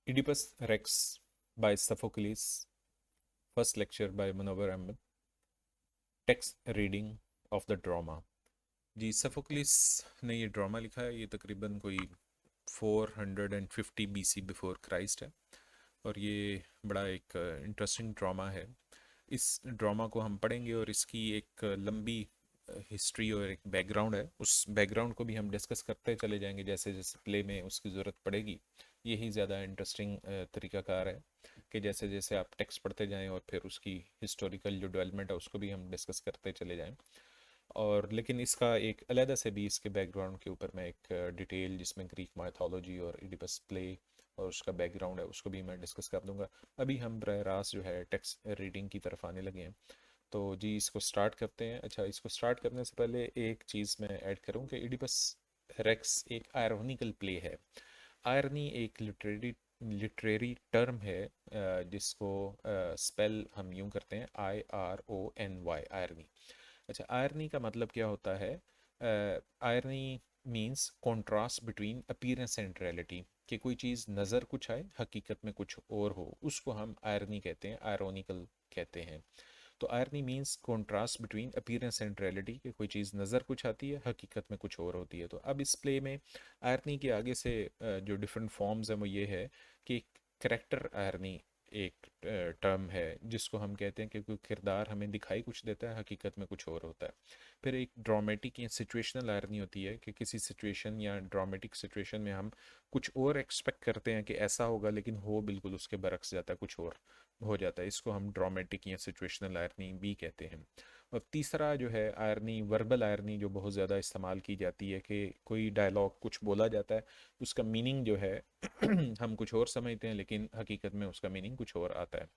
Oedipus Rex by Sophocles. First lecture by Munawar Ahmed. Text reading of the drama. जी सफोक्लिस ने ये drama लिखा है। ये तकरीबन कोई 450 BC बिफोर क्राइस्ट है और ये बड़ा एक इंटरेस्टिंग ड्रामा है। इस ड्रामा को हम पढ़ेंगे और इसकी एक लंबी हिस्ट्री और एक बैकग्राउंड है। उस बैकग्राउंड को भी हम डिस्कस करते चले जाएंगे जैसे जैसे प्ले में उसकी ज़रूरत पड़ेगी। यही ज़्यादा इंटरेस्टिंग तरीकाकार है कि जैसे जैसे आप टेक्स्ट पढ़ते जाएं और फिर उसकी हिस्टोरिकल जो डेवलपमेंट है उसको भी हम डिस्कस करते चले जाएं। और लेकिन इसका एक अलहदा से भी इसके बैकग्राउंड के ऊपर मैं एक डिटेल जिसमें ग्रीक माइथोलॉजी और इडिपस प्ले और उसका बैकग्राउंड है उसको भी मैं डिस्कस कर दूंगा। अभी हम बरह रास्त जो है टेक्स्ट रीडिंग की तरफ आने लगे हैं। तो जी इसको स्टार्ट करते हैं। अच्छा, इसको स्टार्ट करने से पहले एक चीज़ मैं ऐड करूं कि इडिपस रेक्स एक आयरनिकल प्ले है। आयरनी एक लिटरेरी टर्म है जिसको स्पेल हम यूं करते हैं IRONY, आयरनी। अच्छा, आयरनी का मतलब क्या होता है? Irony means contrast between appearance and reality, कि कोई चीज़ नज़र कुछ आए हकीकत में कुछ और हो, उसको हम आयरनी कहते हैं, आयरोनिकल कहते हैं। तो irony means contrast between appearance and reality, कि कोई चीज़ नज़र कुछ आती है हकीकत में कुछ और होती है। तो अब इस प्ले में आयरनी के आगे से जो डिफरेंट फॉर्म्स हैं वो ये है कि करेक्टर आयरनी एक टर्म है जिसको हम कहते हैं कि कोई किरदार हमें दिखाई कुछ देता है हकीकत में कुछ और होता है। फिर एक ड्रामेटिक या सिचुएशनल आयरनी होती है कि किसी सिचुएशन या ड्रामेटिक सिचुएशन में हम कुछ और एक्सपेक्ट करते हैं कि ऐसा होगा लेकिन हो बिल्कुल उसके बरक्स जाता है, कुछ और हो जाता है। इसको हम ड्रामेटिक या सिचुएशनल आयरनी भी कहते हैं। और तीसरा जो है आयरनी, वर्बल आयरनी, जो बहुत ज़्यादा इस्तेमाल की जाती है कि कोई डायलॉग कुछ बोला जाता है, उसका मीनिंग जो है हम कुछ और समझते हैं लेकिन हकीकत में उसका मीनिंग कुछ और आता है।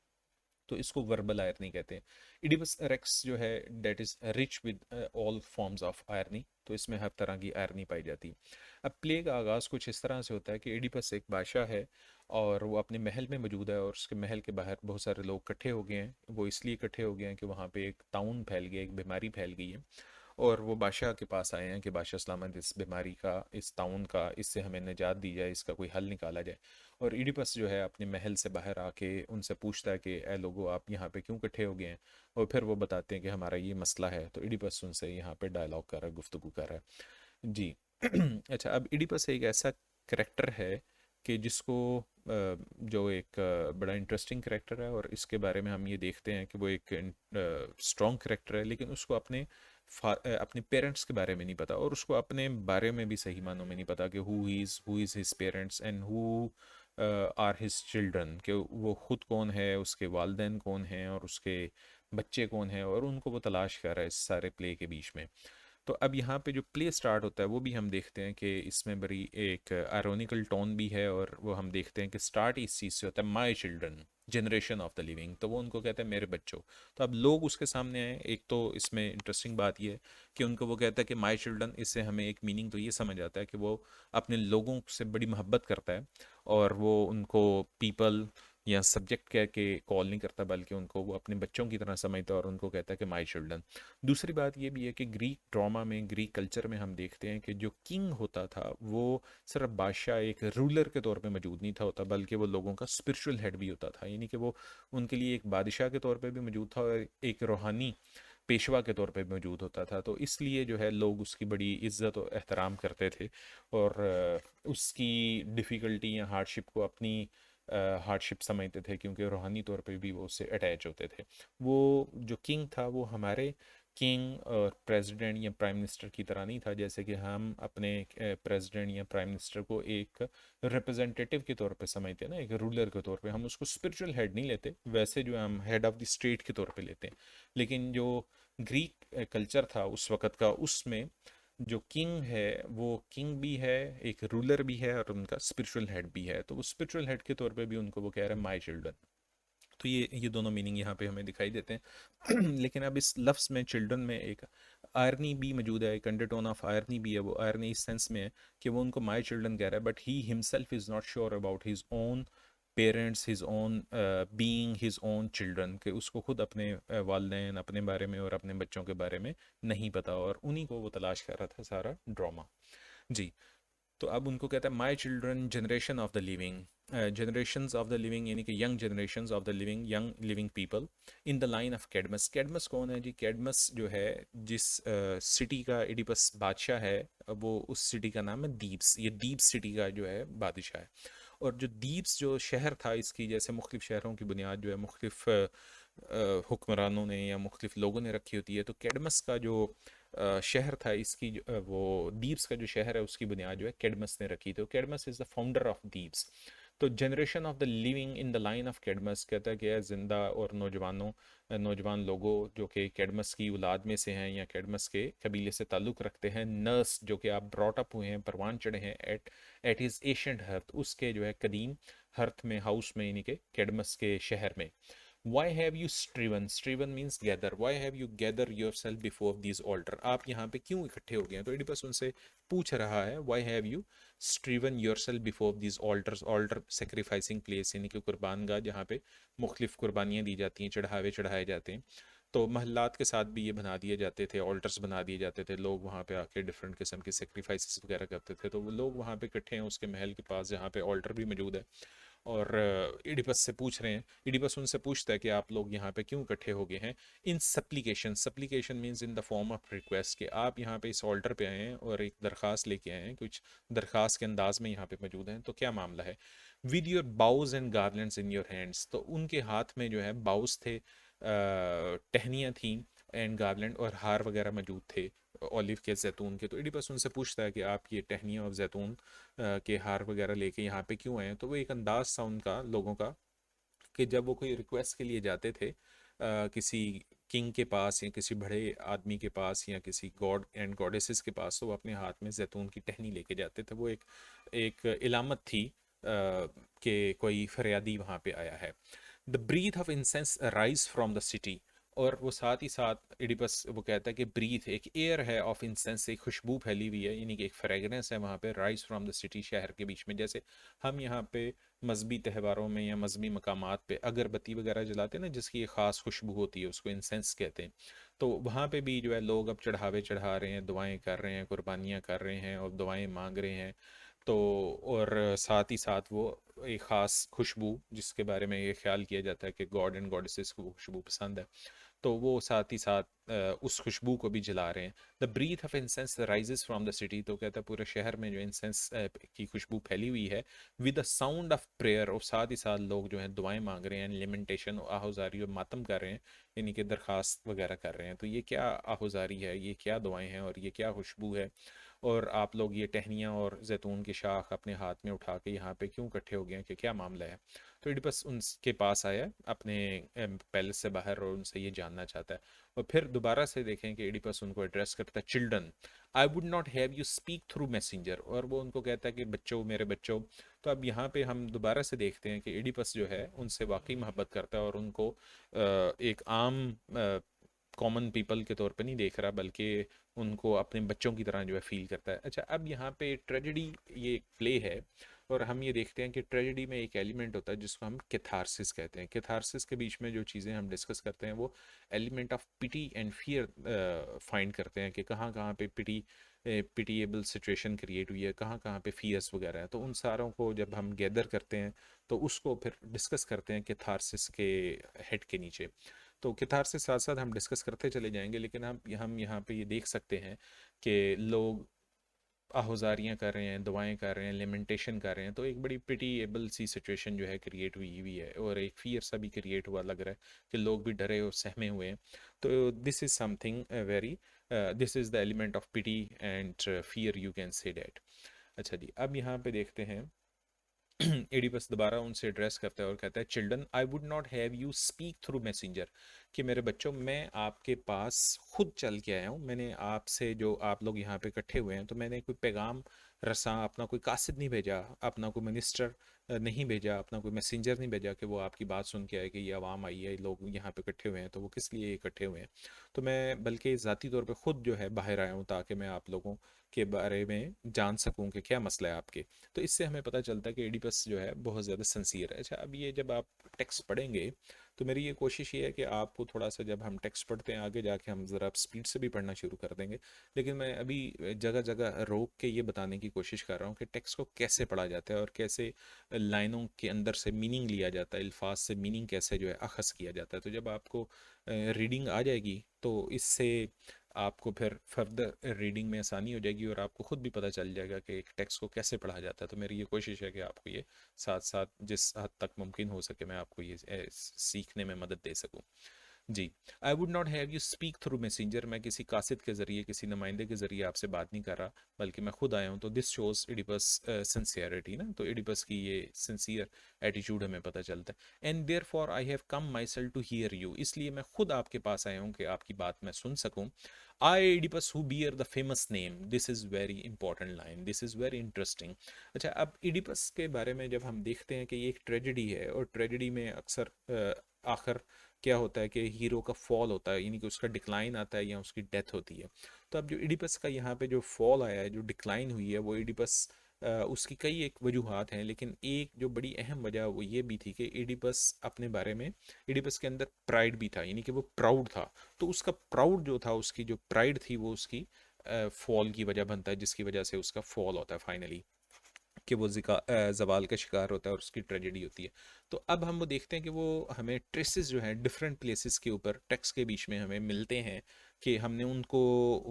तो इसको वर्बल आयरनी कहते हैं। इडिपस रेक्स जो है that is rich with all forms of irony, तो इसमें हर तरह की आयरनी पाई जाती है। अब प्ले का आगाज़ कुछ इस तरह से होता है कि इडिपस एक बादशाह है और वो अपने महल में मौजूद है और उसके महल के बाहर बहुत सारे लोग इकट्ठे हो गए हैं। वो इसलिए इकट्ठे हो गए हैं कि वहाँ पे एक ताउन फैल गया, एक बीमारी फैल गई है और वो बादशाह के पास आए हैं कि बादशाह सलामत, इस बीमारी का, इस ताउन का, इससे हमें निजात दी जाए, इसका कोई हल निकाला जाए। और इडिपस जो है अपने महल से बाहर आके उनसे पूछता है कि ए लोगो, आप यहाँ पे क्यों इकट्ठे हो गए हैं? और फिर वो बताते हैं कि हमारा ये मसला है। तो इडिपस उनसे यहाँ पे डायलॉग कर रहा है, गुफ्तगू कर रहा है जी। अच्छा, अब इडिपस एक ऐसा करेक्टर है कि जिसको जो एक बड़ा इंटरेस्टिंग करेक्टर है और इसके बारे में हम ये देखते हैं कि वो एक स्ट्रॉन्ग करेक्टर है लेकिन उसको अपने पेरेंट्स के बारे में नहीं पता और उसको अपने बारे में भी सही मानों में नहीं पता कि who is his parents and who are his children, कि वो खुद कौन है, उसके वालदेन कौन हैं और उसके बच्चे कौन हैं, और उनको वो तलाश कर रहा है इस सारे प्ले के बीच में। तो अब यहाँ पे जो प्ले स्टार्ट होता है वो भी हम देखते हैं कि इसमें बड़ी एक आयरोनिकल टोन भी है और वो हम देखते हैं कि स्टार्ट इस चीज़ से होता है, my children generation of the living, तो वो उनको कहते हैं मेरे बच्चों। तो अब लोग उसके सामने आए। एक तो इसमें इंटरेस्टिंग बात ये है कि उनको वो कहता है कि माई चिल्ड्रन, इससे हमें एक मीनिंग तो ये समझ आता है कि वो अपने लोगों से बड़ी मोहब्बत करता है और वो उनको पीपल या सब्जेक्ट कह के कॉल नहीं करता बल्कि उनको वो अपने बच्चों की तरह समझता है और उनको कहता है कि माई चिल्ड्रन। दूसरी बात ये भी है कि ग्रीक ड्रामा में, ग्रीक कल्चर में हम देखते हैं कि जो किंग होता था वो सिर्फ बादशाह, एक रूलर के तौर पे मौजूद नहीं था होता, बल्कि वो लोगों का स्पिरिचुअल हेड भी होता था। यानी कि वो उनके लिए एक बादशाह के तौर पे भी मौजूद था और एक रूहानी पेशवा के तौर पे मौजूद होता था। तो इसलिए जो है लोग उसकी बड़ी इज्जत और एहतराम करते थे और उसकी डिफ़िकल्टी या हार्डशिप को अपनी हार्डशिप समझते थे क्योंकि रूहानी तौर पे भी वो उससे अटैच होते थे। वो जो किंग था वो हमारे किंग और प्रेसिडेंट या प्राइम मिनिस्टर की तरह नहीं था, जैसे कि हम अपने प्रेसिडेंट या प्राइम मिनिस्टर को एक रिप्रेजेंटेटिव के तौर पे समझते हैं ना, एक रूलर के तौर पे। हम उसको स्पिरिचुअल हेड नहीं लेते, वैसे जो हम हेड ऑफ द स्टेट के तौर पे लेते हैं। लेकिन जो ग्रीक कल्चर था उस वक़्त का, उसमें जो किंग है वो किंग भी है, एक रूलर भी है और उनका स्पिरिचुअल हेड भी है। तो वो स्पिरिचुअल हेड के तौर पे भी उनको वो कह रहे हैं माई चिल्ड्रन। तो ये दोनों मीनिंग यहाँ पे हमें दिखाई देते हैं। लेकिन अब इस लफ्ज़ में चिल्ड्रन में एक आयरनी भी मौजूद है, एक अंडरटोन ऑफ आयरनी भी है। वो आयरनी इस सेंस में है कि वो उनको माई चिल्ड्रन कह रहा है but he himself is not sure about his own parents, his own being his own children, कि उसको खुद अपने वालदेन, अपने बारे में और अपने बच्चों के बारे में नहीं पता और उन्हीं को वो तलाश कर रहा था सारा ड्रामा जी। तो अब उनको कहता है my children generation of the living, generations of the living यानी कि young generations of the living young living people in the line of Cadmus. Cadmus कौन है जी? कैडमस जो है जिस सिटी का एडिपस बादशाह है, वो उस सिटी का नाम है दीप्स। ये दीप्स सिटी का जो है बादशाह है। और जो दीप्स जो शहर था इसकी, जैसे मुख्तलिफ शहरों की बुनियाद जो है मुख्तलिफ हुक्मरानों ने या मुख्तलिफ लोगों ने रखी होती है, तो कैडमस का जो शहर था इसकी वो दीप्स का जो शहर है उसकी बुनियाद जो है कैडमस ने रखी। तो Cadmus is the founder of Thebes. तो generation of the living in the line of Cadmus कहता है कि ज़िंदा और नौजवानों, नौजवान लोगों जो कि कैडमस की औलाद में से हैं या कैडमस के कबीले से ताल्लुक़ रखते हैं, नर्स जो कि आप ब्रॉट अप हुए हैं, परवान चढ़े हैं एट हिज एशियंट हर्थ, उसके जो है कदीम हर्थ में, हाउस में, यानी कि कैडमस के शहर में। Why have you striven? Striven means gather. Why have you gather yourself before these altar? आप यहाँ पे क्यों इकट्ठे हो गए हैं? तो एडिपस उनसे पूछ रहा है, Why have you striven yourself before these altars? Altar sacrificing place यानी कि कुर्बान गाह जहाँ पे मुख्तलिफ कुर्बानियाँ दी जाती हैं, चढ़ावे चढ़ाए जाते हैं। तो महल्लात के साथ भी ये बना दिए जाते थे, ऑल्टर्स बना दिए जाते थे, लोग वहाँ पे आके डिफरेंट किस्म के सेक्रीफाइसेस वगैरह करते थे। तो वो लोग वहाँ पे इकट्ठे हैं उसके महल के पास जहाँ पे ऑल्टर भी मौजूद है। और इडिपस से पूछ रहे हैं, इडिपस उनसे पूछता है कि आप लोग यहाँ पे क्यों इकट्ठे हो गए हैं? In supplication, supplication means in the form of request, कि आप यहाँ पे इस ऑल्टर पे आए हैं और एक दरख्वास्त लेके आए हैं, कुछ दरख्वास्त के अंदाज में यहाँ पे मौजूद हैं। तो क्या मामला है? With your boughs and garlands in your hands. तो उनके हाथ में जो है बाउज थे, टहनियाँ थीं, एंड गार्लैंड और हार वगैरह मौजूद थे ऑलिव के, जैतून के। तो इडिपस उनसे पूछता है कि आप ये टहनियाँ और जैतून के हार वगैरह लेके यहाँ पे क्यों आए? तो वो एक अंदाज था उनका, लोगों का, कि जब वो कोई रिक्वेस्ट के लिए जाते थे किसी किंग के पास या किसी बड़े आदमी के पास या किसी गॉड एंड गॉडेसेस के पास, तो वो अपने हाथ में जैतून की टहनी लेके जाते थे। वो एक एक इलामत थी कि कोई फरियादी वहाँ पे आया है। The breath of incense rise from the city. और वो साथ ही साथ इडिपस वो कहता है कि ब्रीथ एक एयर है ऑफ इंसेंस, एक खुशबू फैली हुई है, यानी कि एक फ्रेगनेंस है वहाँ पे, राइज फ्रॉम द सिटी, शहर के बीच में। जैसे हम यहाँ पे मजहबी त्योहारों में या मजहबी मकामात पे अगरबत्ती वगैरह जलाते हैं ना, जिसकी एक ख़ास खुशबू होती है, उसको इंसेंस कहते हैं। तो वहाँ पे भी जो है लोग अब चढ़ावे चढ़ा रहे हैं, दुआएं कर रहे हैं, कुर्बानियाँ कर रहे हैं और दुआएं मांग रहे हैं। तो और साथ ही साथ वो एक ख़ास खुशबू जिसके बारे में ये ख्याल किया जाता है कि गॉड एंड गॉडेसेस को वो खुशबू पसंद है, तो वो साथ ही साथ उस खुशबू को भी जला रहे हैं। The breath of incense rises from the city. तो कहता है पूरे शहर में जो इंसेंस की खुशबू फैली हुई है, with the sound of prayer, और साथ ही साथ लोग जो हैं दुआएं मांग रहे हैं, लिमेंटेशन, आहुजारी और मातम कर रहे हैं, यानी कि दरख्वास्त वगैरह कर रहे हैं। तो ये क्या आहुजारी है, ये क्या दुआएं हैं और ये क्या खुशबू है, और आप लोग ये टहनियाँ और जैतून की शाख अपने हाथ में उठा के यहाँ पे क्यों इकट्ठे हो गए हैं, कि क्या मामला है? तो इडिपस उनके पास आया अपने पैलेस से बाहर और उनसे ये जानना चाहता है। और फिर दोबारा से देखें कि इडिपस उनको एड्रेस करता है, children I would not have you speak through messenger. और वो उनको कहता है कि बच्चों, मेरे बच्चों। तो अब यहाँ पे हम दोबारा से देखते हैं कि इडिपस जो है उनसे वाकई मोहब्बत करता है और उनको एक आम कॉमन पीपल के तौर पे नहीं देख रहा, बल्कि उनको अपने बच्चों की तरह जो है फील करता है। अच्छा, अब यहाँ पे ट्रेजेडी ये एक प्ले है, और हम ये देखते हैं कि ट्रेजेडी में एक एलिमेंट होता है जिसको हम कैथारसिस कहते हैं। कैथारसिस के बीच में जो चीज़ें हम डिस्कस करते हैं वो element of pity and fear find करते हैं, कि कहाँ कहाँ पे पिटीएबल सिचुएशन क्रिएट हुई है, कहाँ कहाँ पे फियर्स वगैरह है। तो उन सारों को जब हम गैदर करते हैं तो उसको फिर डिस्कस करते हैं कैथारसिस के हेड के नीचे। तो कैथारसिस साथ साथ हम डिस्कस करते चले जाएंगे, लेकिन हम यहाँ पे ये देख सकते हैं कि लोग आहुजारियाँ कर रहे हैं, दुआएं कर रहे हैं, लेमेंटेशन कर रहे हैं। तो एक बड़ी पिटीएबल सी सिचुएशन जो है क्रिएट हुई है, और एक फियर सा भी क्रिएट हुआ लग रहा है कि लोग भी डरे और सहमे हुए हैं। तो this is something very, this is the element of pity and fear, you can say that. अच्छा जी, अब यहाँ पे देखते हैं एडिपस दोबारा उनसे एड्रेस करता है और कहता है, children I would not have you speak through messenger. कि मेरे बच्चों, मैं आपके पास खुद चल के आया हूँ, मैंने आपसे, जो आप लोग यहाँ पे इकट्ठे हुए हैं, तो मैंने कोई पैगाम रसा, अपना कोई कासिद नहीं भेजा, अपना कोई मिनिस्टर नहीं भेजा, अपना कोई मैसेंजर नहीं भेजा कि वो आपकी बात सुन के आए कि ये आवाम आई है, लोग यहाँ पे इकट्ठे हुए हैं, तो वो किस लिए इकट्ठे हुए हैं। तो मैं बल्कि ज़ाती तौर पे ख़ुद जो है बाहर आया हूँ, ताकि मैं आप लोगों के बारे में जान सकूं कि क्या मसला है आपके। तो इससे हमें पता चलता है कि एडिपस जो है बहुत ज़्यादा सिंसियर है। अच्छा, अब ये जब आप टेक्स्ट पढ़ेंगे तो मेरी ये कोशिश ये है कि आपको थोड़ा सा, जब हम टेक्स्ट पढ़ते हैं आगे जाके हम ज़रा स्पीड से भी पढ़ना शुरू कर देंगे, लेकिन मैं अभी जगह जगह रोक के ये बताने की कोशिश कर रहा हूँ कि टेक्स्ट को कैसे पढ़ा जाता है और कैसे लाइनों के अंदर से मीनिंग लिया जाता है, अल्फाज से मीनिंग कैसे जो है अखज़ किया जाता है। तो जब आपको रीडिंग आ जाएगी तो इससे आपको फिर फर्दर रीडिंग में आसानी हो जाएगी और आपको खुद भी पता चल जाएगा कि एक टेक्स्ट को कैसे पढ़ा जाता है। तो मेरी ये कोशिश है कि आपको ये साथ साथ जिस हद तक मुमकिन हो सके मैं आपको ये सीखने में मदद दे सकूं। जी। I would not have you speak through messenger, मैं किसी कासिद के ज़रिए, किसी नुमाइंदे के ज़रिए आपसे बात नहीं कर रहा, बल्कि मैं खुद आया हूँ। तो दिस शोज़ एडिपस सिंसियरिटी ना, तो एडिपस की ये सिंसियर एटीट्यूड हमें पता चलता है। And there for I have come my self to here you, इसलिए मैं खुद आपके पास आया हूँ कि आपकी बात मैं सुन सकूँ। I Oedipus who bear the famous name, this is very important line, this is very interesting. अच्छा, अब एडिपस के बारे में जब हम देखते हैं कि ये एक ट्रेजेडी है, और ट्रेजेडी में अक्सर आखिर क्या होता है कि हीरो का फॉल होता है, यानी कि उसका डिक्लाइन आता है या उसकी डेथ होती है। तो अब जो इडिपस का यहाँ पे जो फॉल आया है, जो डिक्लाइन हुई है, वो इडिपस उसकी कई एक वजूहात हैं, लेकिन एक जो बड़ी अहम वजह वो ये भी थी कि इडिपस अपने बारे में, इडिपस के अंदर प्राइड भी था, यानी कि वो प्राउड था। तो उसका प्राउड जो था, उसकी जो प्राइड थी, वो उसकी फॉल की वजह बनता है, जिसकी वजह से उसका फॉल होता है फाइनली, कि वो जवाल का शिकार होता है और उसकी ट्रेजेडी होती है। तो अब हम वो देखते हैं कि वो हमें ट्रेसेस जो हैं डिफरेंट प्लेसेस के ऊपर टेक्स्ट के बीच में हमें मिलते हैं, कि हमने उनको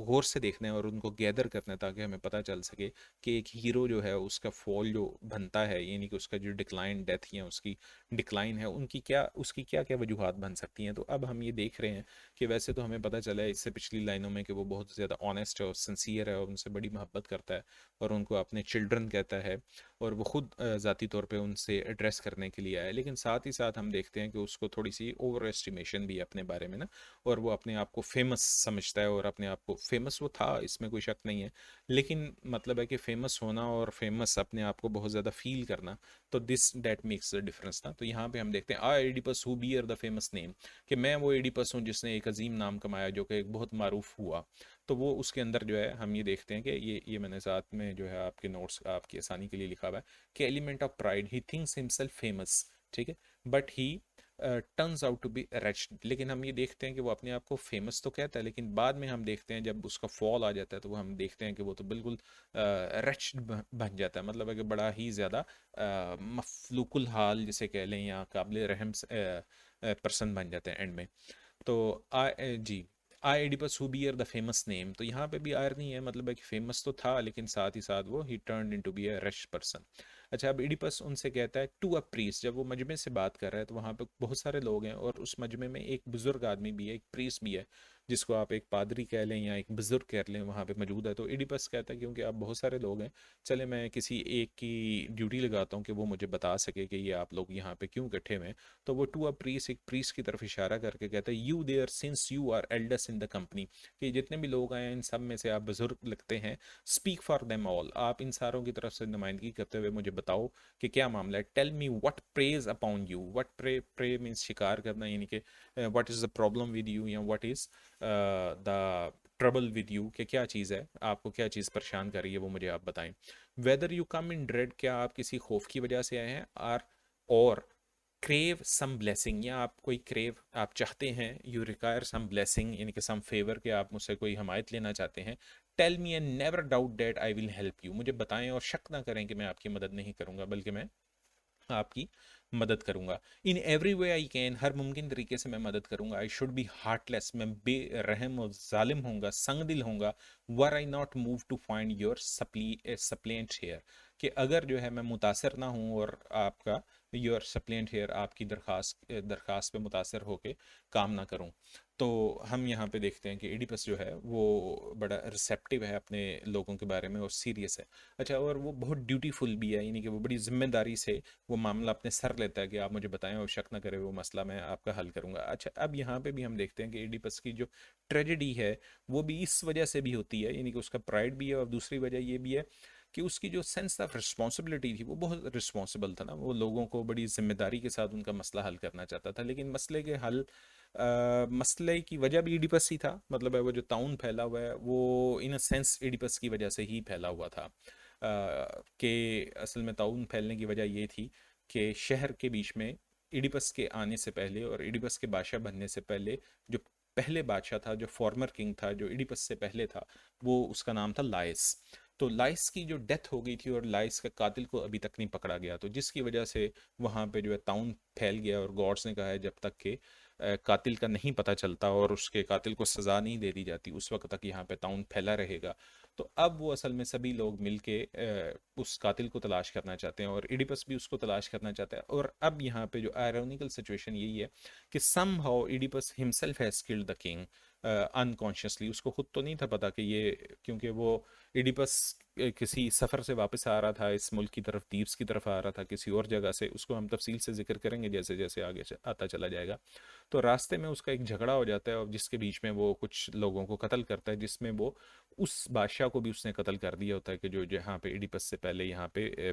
गौर से देखना है और उनको गैदर करना है, ताकि हमें पता चल सके कि एक हीरो जो है उसका फॉल जो बनता है, यानी कि उसका जो डिक्लाइन डेथ या उसकी डिक्लाइन है, उनकी क्या, उसकी क्या क्या वजूहात बन सकती हैं। तो अब हम ये देख रहे हैं कि वैसे तो हमें पता चला है इससे पिछली लाइनों में कि वो बहुत ज़्यादा ऑनेस्ट है और सिंसियर है और उनसे बड़ी मोहब्बत करता है और उनको अपने चिल्ड्रन कहता है, और वो खुद ज़ाती तौर पे उनसे एड्रेस करने के लिए आया है। लेकिन साथ ही साथ हम देखते हैं कि उसको थोड़ी सी ओवर एस्टिमेशन भी है अपने बारे में ना, और वो अपने आप को फेमस समझता है, और अपने आप को फेमस वो था, इसमें कोई शक नहीं है। लेकिन मतलब है कि फेमस होना और फेमस अपने आप को बहुत ज़्यादा फील करना, तो this that makes the difference ना। तो यहाँ पे हम देखते हैं I Oedipus who bear the famous name, कि मैं वो एडिपस हूँ जिसने एक अजीम नाम कमाया, जो कि एक बहुत मारूफ हुआ। तो वो उसके अंदर जो है हम ये देखते हैं कि ये मैंने साथ में जो है आपके नोट्स आपकी आसानी के लिए लिखा हुआ है कि element of pride, he thinks himself famous, ठीक है, but he turns out to be rich. लेकिन हम ये देखते हैं कि वो अपने आप को फेमस तो कहता है, लेकिन बाद में हम देखते हैं जब उसका फॉल आ जाता है, तो वो हम देखते हैं कि वो तो बिल्कुल रिच बन जाता है, मतलब है कि बड़ा ही ज़्यादा मफलूकुल हाल जिसे कह लें, या काबिल रहम पर्सन बन जाते हैं एंड में। तो जी, I Oedipus who bear the famous name, तो यहाँ पे भी आयरनी है, मतलब है कि फेमस तो था, लेकिन साथ ही साथ वो ही turn in to be a rush person. अच्छा, अब एडिपस उनसे कहता है टू अ प्रीस्ट, जब वो मजमे से बात कर रहा है तो वहाँ पे बहुत सारे लोग हैं, और उस मजमे में एक बुजुर्ग आदमी भी है, एक प्रीस्ट भी है, जिसको आप एक पादरी कह लें या एक बुजुर्ग कह लें, वहाँ पे मौजूद है। तो एडिपस कहता है क्योंकि आप बहुत सारे लोग हैं, चले मैं किसी एक की ड्यूटी लगाता हूँ कि वो मुझे बता सके कि ये आप लोग यहाँ पे क्यों इकट्ठे हुए हैं। तो वो टू अ प्रीस्ट, एक प्रीस्ट की तरफ इशारा करके कहता है you there since you are eldest in the company, कि जितने भी लोग आए हैं इन सब में से आप बुजुर्ग लगते हैं। स्पीक फॉर देम ऑल, आप इन सारों की तरफ से नुमाइंदगी करते हुए मुझे बताओ कि क्या मामला है। Tell me what preys upon you, what prey means शिकार करना, यानी कि what is the problem with you, या what is the trouble with you, कि क्या चीज़ है, आपको क्या चीज़ परेशान कर रही है, वो मुझे आप बताएं। Whether you come in dread, क्या आप किसी खौफ की वजह से आए हैं, आर और क्रेव सम ब्लेसिंग, या आप कोई क्रेव आप चाहते हैं, यू रिक्वायर सम ब्लेसिंग, यानी कि सम फेवर, के आप मुझसे कोई हमायत लेना चाहते हैं। Tell me and never doubt date I will help you, मुझे बताएं और शक ना करें कि मैं आपकी मदद नहीं करूंगा, बल्कि मैं आपकी मदद करूंगा। In every way I can, हर मुमकिन तरीके से मैं मदद करूंगा। आई शुड बी हार्टलेस, मैं बेरहम और जालिम होऊंगा, संग दिल होऊंगा। Were I not move to find your suppliant here, कि अगर जो है मैं मुतासर ना हूँ और आपका योर सप्लिएंट हेयर, आपकी दरखास्त पे मुतासर होके काम ना करूँ। तो हम यहाँ पे देखते हैं कि एडिपस जो है वो बड़ा रिसेप्टिव है अपने लोगों के बारे में और सीरियस है। अच्छा, और वो बहुत ड्यूटीफुल भी है, यानी कि वो बड़ी जिम्मेदारी से वो मामला अपने सर लेता है कि आप मुझे बताएं और शक ना करें, वो मसला मैं आपका हल करूंगा। अच्छा, अब यहाँ पे भी हम देखते हैं कि एडिपस की जो ट्रेजेडी है वो भी इस वजह से भी होती है, यानी कि उसका प्राइड भी है, और दूसरी वजह ये भी है कि उसकी जो सेंस ऑफ रिस्पॉन्सिबिलिटी थी, वो बहुत रिस्पॉन्सिबल था ना, वो लोगों को बड़ी जिम्मेदारी के साथ उनका मसला हल करना चाहता था। लेकिन मसले के हल मसले की वजह भी एडिपस ही था, मतलब है वो जो ताउन फैला हुआ है वो इन अ सेंस एडिपस की वजह से ही फैला हुआ था। कि असल में ताउन फैलने की वजह ये थी कि शहर के बीच में इडिपस के आने से पहले और इडिपस के बादशाह बनने से पहले जो पहले बादशाह था, जो फॉर्मर किंग था, जो इडिपस से पहले था, वो उसका नाम था लाइस। तो लाइस की जो डेथ हो गई थी और लाइस का कातिल को अभी तक नहीं पकड़ा गया, तो जिसकी वजह से वहाँ पे जो है ताउन फैल गया। और गॉड्स ने कहा है जब तक के कातिल का नहीं पता चलता और उसके कातिल को सज़ा नहीं दे दी जाती, उस वक्त तक यहाँ पे ताउन फैला रहेगा। तो अब वो असल में सभी लोग मिलके उस कातिल को तलाश करना चाहते हैं और इडिपस भी उसको तलाश करना चाहता है। और अब यहाँ पे जो आयरोनिकल सिचुएशन यही है कि some how Oedipus himself has killed the king unconsciously. उसको खुद तो नहीं था पता कि ये, क्योंकि वो इडिपस किसी सफ़र से वापस आ रहा था इस मुल्क की तरफ, दीव्स की तरफ आ रहा था किसी और जगह से। उसको हम तफसील से जिक्र करेंगे जैसे जैसे आगे आता चला जाएगा। तो रास्ते में उसका एक झगड़ा हो जाता है और जिसके बीच में वो कुछ लोगों को कत्ल करता है, जिसमें वो उस बादशाह को भी उसने कत्ल कर दिया होता है कि जो यहाँ पे इडिपस से पहले यहाँ पे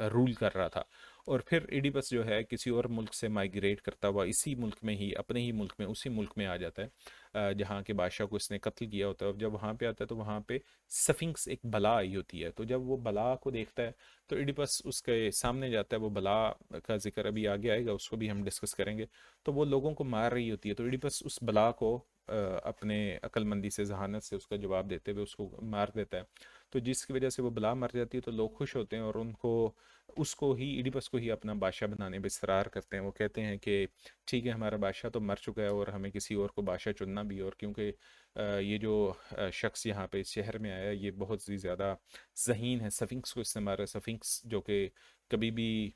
रूल कर रहा था। और फिर इडिपस जो है किसी और मुल्क से माइग्रेट करता हुआ इसी मुल्क में ही, अपने ही मुल्क में, उसी मुल्क में आ जाता है जहाँ के बादशाह को इसने कत्ल किया होता है। और जब वहाँ पे आता है तो वहाँ पे सफिंक्स एक बला आई होती है। तो जब वो बला को देखता है तो इडिपस उसके सामने जाता है। वो बला का जिक्र अभी आगे आएगा, उसको भी हम डिस्कस करेंगे। तो वो लोगों को मार रही होती है, तो इडिपस उस बला को अपने अक्लमंदी से, जहानत से उसका जवाब देते हुए उसको मार देता है। तो जिसकी वजह से वो बला मर जाती है तो लोग खुश होते हैं और उनको, उसको ही, इडिपस को ही अपना बादशाह बनाने पर इसरार करते हैं। वो कहते हैं कि ठीक है, हमारा बादशाह तो मर चुका है और हमें किसी और को बादशाह चुनना भी है। और क्योंकि ये जो शख्स यहाँ पे इस शहर में आया ये बहुत ही ज़्यादा ज़हीन है, सफिंक्स को इसने मारा। सफिंक्स जो कि कभी भी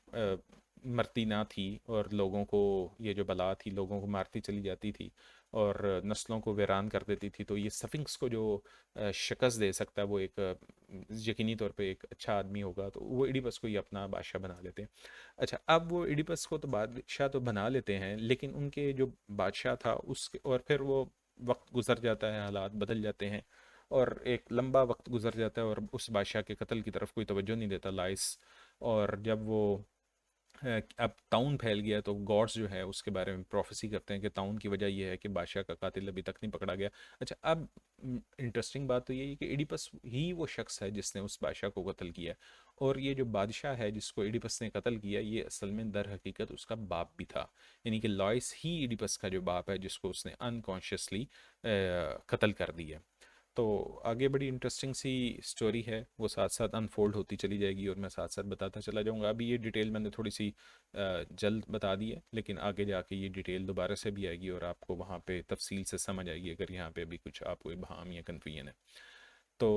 मरती ना थी और लोगों को, ये जो बला थी लोगों को मारती चली जाती थी और नस्लों को वीरान कर देती थी। तो ये सफिंक्स को जो शिकस्त दे सकता है वो एक यकीनी तौर पे एक अच्छा आदमी होगा। तो वो इडिपस को ही अपना बादशाह बना लेते हैं। अच्छा, अब वो इडिपस को तो बादशाह तो बना लेते हैं, लेकिन उनके जो बादशाह था उसके, और फिर वो वक्त गुजर जाता है, हालात बदल जाते हैं और एक लंबा वक्त गुजर जाता है और उस बादशाह के कत्ल की तरफ कोई तवज्जो नहीं देता लाइस। और जब वो अब ताउन फैल गया तो गॉड्स जो है उसके बारे में प्रोफेसी करते हैं कि ताउन की वजह यह है कि बादशाह का कातिल अभी तक नहीं पकड़ा गया। अच्छा, अब इंटरेस्टिंग बात तो ये है कि इडिपस ही वो शख्स है जिसने उस बादशाह को कत्ल किया। और ये जो बादशाह है जिसको इडिपस ने कत्ल किया, ये असल में दर हकीकत उसका बाप भी था। यानी कि लॉयस ही इडिपस का जो बाप है जिसको उसने अनकॉन्शियसली कत्ल कर दिया। तो आगे बड़ी इंटरेस्टिंग सी स्टोरी है, वो साथ साथ अनफोल्ड होती चली जाएगी और मैं साथ साथ बताता चला जाऊंगा। अभी ये डिटेल मैंने थोड़ी सी जल्द बता दी है, लेकिन आगे जाके ये डिटेल दोबारा से भी आएगी और आपको वहाँ पे तफसील से समझ आएगी अगर यहाँ पे अभी कुछ आपको इबहाम या कन्फ्यूजन है। तो